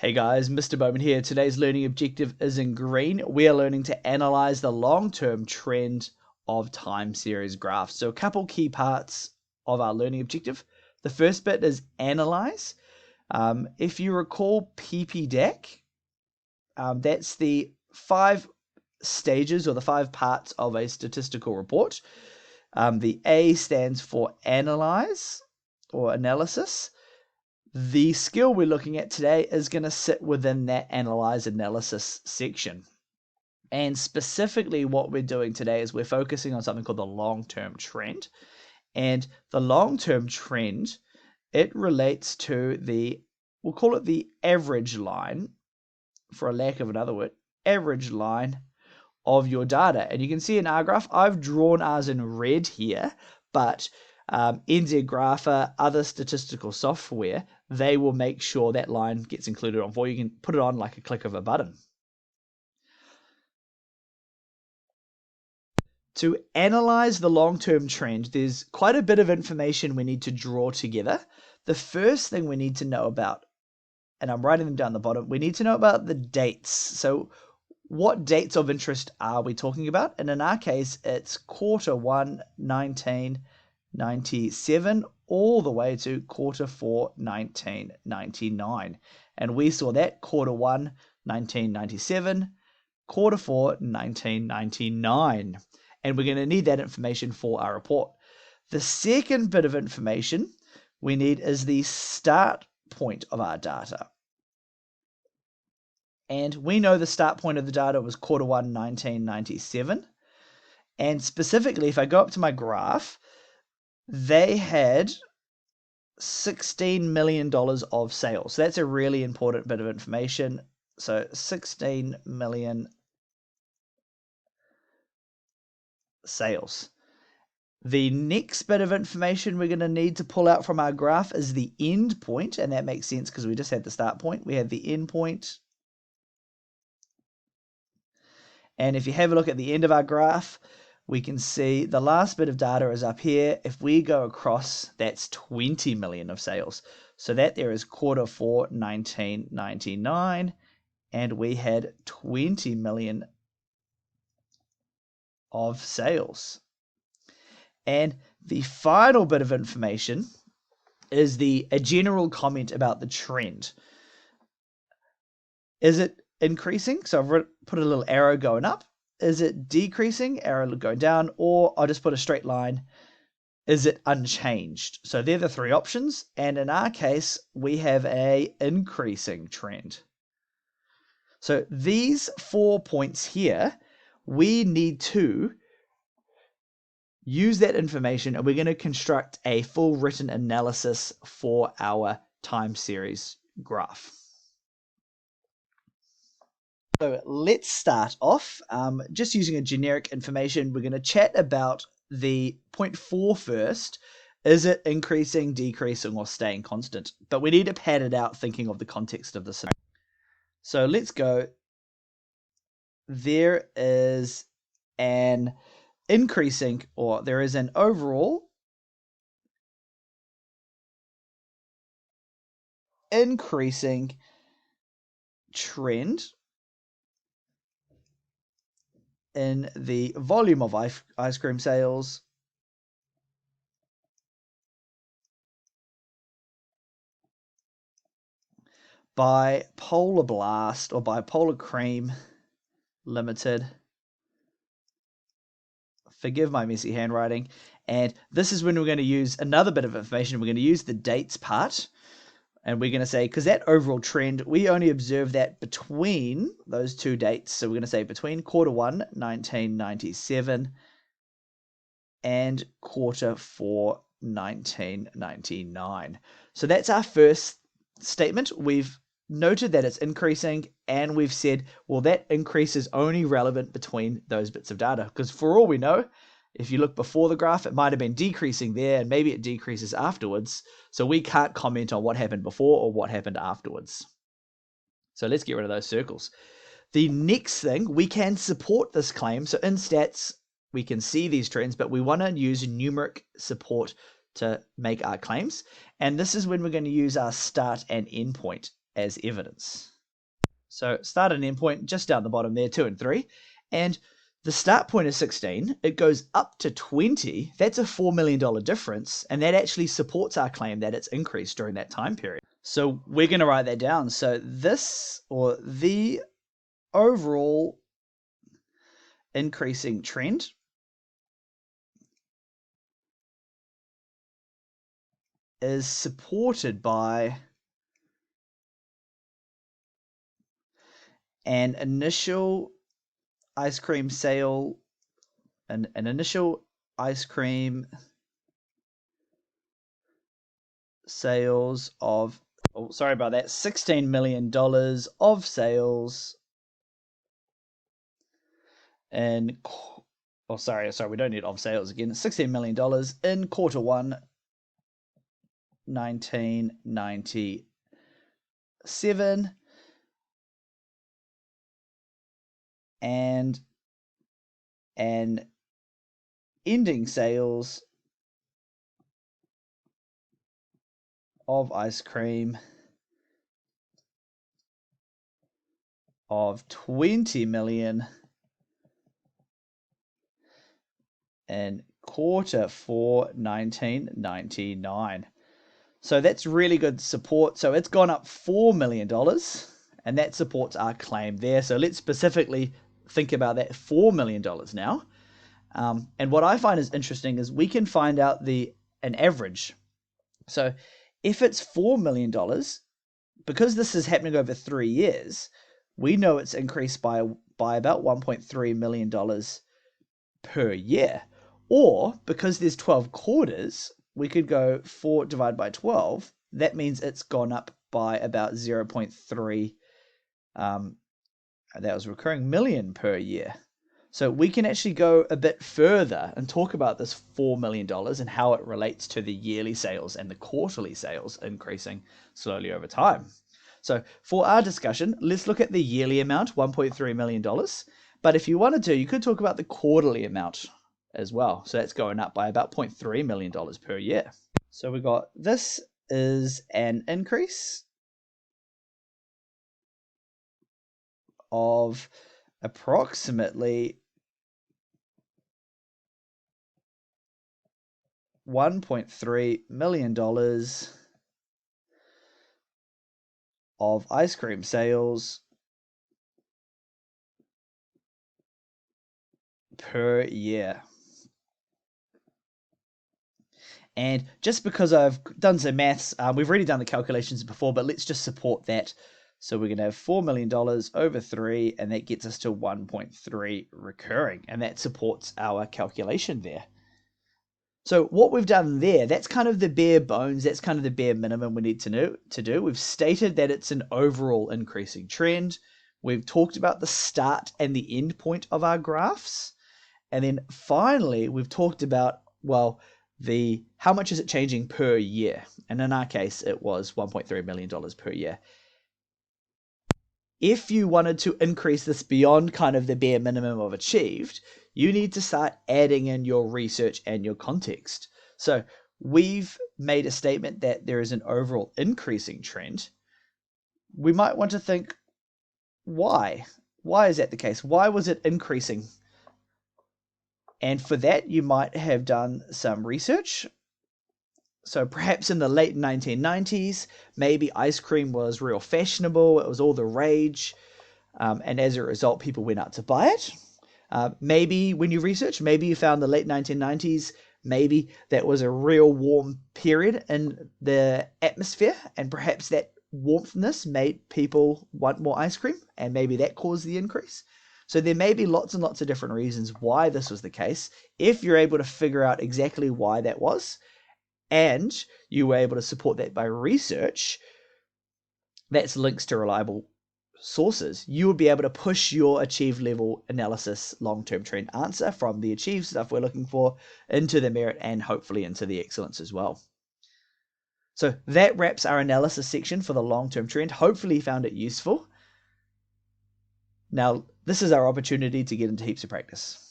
Hey guys, Mr. Bowman here. Today's learning objective is in green. We are learning to analyze the long-term trend of time series graphs. So a couple key parts of our learning objective. The first bit is analyze. If you recall PPDAC, that's the 5 stages or the 5 parts of a statistical report. The A stands for analyze or analysis. The skill we're looking at today is going to sit within that analyze analysis section. And specifically what we're doing today is we're focusing on something called the long-term trend. And the long-term trend, it relates to we'll call it the average line, for a lack of another word, average line of your data. And you can see in our graph, I've drawn ours in red here, but NZgrapher, other statistical software, they will make sure that line gets included on for you. You can put it on like a click of a button. To analyze the long-term trend, there's quite a bit of information we need to draw together. The first thing we need to know about, and I'm writing them down the bottom, we need to know about the dates. So what dates of interest are we talking about? And in our case, it's Q1 1997 all the way to Q4 1999. And we saw that Q1 1997, Q4 1999. And we're going to need that information for our report. The second bit of information we need is the start point of our data. And we know the start point of the data was Q1 1997. And specifically, if I go up to my graph, they had $16 million of sales. So that's a really important bit of information. So 16 million sales. The next bit of information we're going to need to pull out from our graph is the end point. And that makes sense because we just had the start point. We had the end point. And if you have a look at the end of our graph, we can see the last bit of data is up here. If we go across, that's 20 million of sales. So that there is Q4 1999, and we had 20 million of sales. And the final bit of information is a general comment about the trend. Is it increasing? So I've put a little arrow going up. Is it decreasing? Arrow going down. Or I'll just put a straight line. Is it unchanged? So they're the 3 options. And in our case, we have a increasing trend. So these 4 points here, we need to use that information, and we're going to construct a full written analysis for our time series graph. So let's start off just using a generic information. We're going to chat about the point 4 first. Is it increasing, decreasing, or staying constant? But we need to pad it out thinking of the context of the scenario. So let's go. There is an increasing, or there is an overall increasing trend in the volume of ice cream sales by Polar Blast or by Polar Cream Limited. Forgive my messy handwriting. And this is when we're going to use another bit of information. We're going to use the dates part. And we're going to say, because that overall trend, we only observe that between those 2 dates. So we're going to say between Q1 1997 and Q4 1999. So that's our first statement. We've noted that it's increasing, and we've said, well, that increase is only relevant between those bits of data. Because for all we know, if you look before the graph, it might have been decreasing there, and maybe it decreases afterwards. So we can't comment on what happened before or what happened afterwards. So let's get rid of those circles. The next thing, we can support this claim. So in stats, we can see these trends, but we want to use numeric support to make our claims. And this is when we're going to use our start and end point as evidence. So start and end point just down the bottom there, 2 and 3. And the start point is 16. It goes up to 20. That's a $4 million difference. And that actually supports our claim that it's increased during that time period. So we're going to write that down. So this, or the overall increasing trend is supported by an initial ice cream sale, an initial ice cream sales of, oh, sorry about that, $16 million of sales in, oh, sorry, we don't need of sales again. $16 million in quarter one, 1997, and an ending sales of ice cream of 20 million in quarter four, 1999. So that's really good support. So it's gone up $4 million, and that supports our claim there. So let's specifically think about that $4 million now. And what I find is interesting is we can find out an average. So if it's $4 million, because this is happening over 3 years, we know it's increased by about $1.3 million per year. Or because there's 12 quarters, we could go 4 divided by 12. That means it's gone up by about 0.3, that was recurring, million per year. So we can actually go a bit further and talk about this $4 million and how it relates to the yearly sales and the quarterly sales increasing slowly over time. So for our discussion, let's look at the yearly amount, $1.3 million. But if you wanted to, you could talk about the quarterly amount as well. So that's going up by about $0.3 million per year. So we got, this is an increase of approximately $1.3 million of ice cream sales per year. And just because I've done some maths, we've already done the calculations before, but let's just support that. So we're going to have $4 million over 3, and that gets us to 1.3 recurring, and that supports our calculation there. So what we've done there, that's kind of the bare bones, that's kind of the bare minimum we need to do. We've stated that it's an overall increasing trend. We've talked about the start and the end point of our graphs. And then finally, we've talked about, well, how much is it changing per year? And in our case, it was $1.3 million per year. If you wanted to increase this beyond kind of the bare minimum of achieved, you need to start adding in your research and your context. So we've made a statement that there is an overall increasing trend. We might want to think, why? Why is that the case? Why was it increasing? And for that, you might have done some research. So perhaps in the late 1990s, maybe ice cream was real fashionable. It was all the rage. And as a result, people went out to buy it. Maybe when you research, maybe you found the late 1990s, maybe that was a real warm period in the atmosphere. And perhaps that warmthness made people want more ice cream. And maybe that caused the increase. So there may be lots and lots of different reasons why this was the case. If you're able to figure out exactly why that was, and you were able to support that by research, that's links to reliable sources, you will be able to push your achieved level analysis long-term trend answer from the achieved stuff we're looking for into the merit and hopefully into the excellence as well. So that wraps our analysis section for the long-term trend. Hopefully you found it useful. Now, this is our opportunity to get into heaps of practice.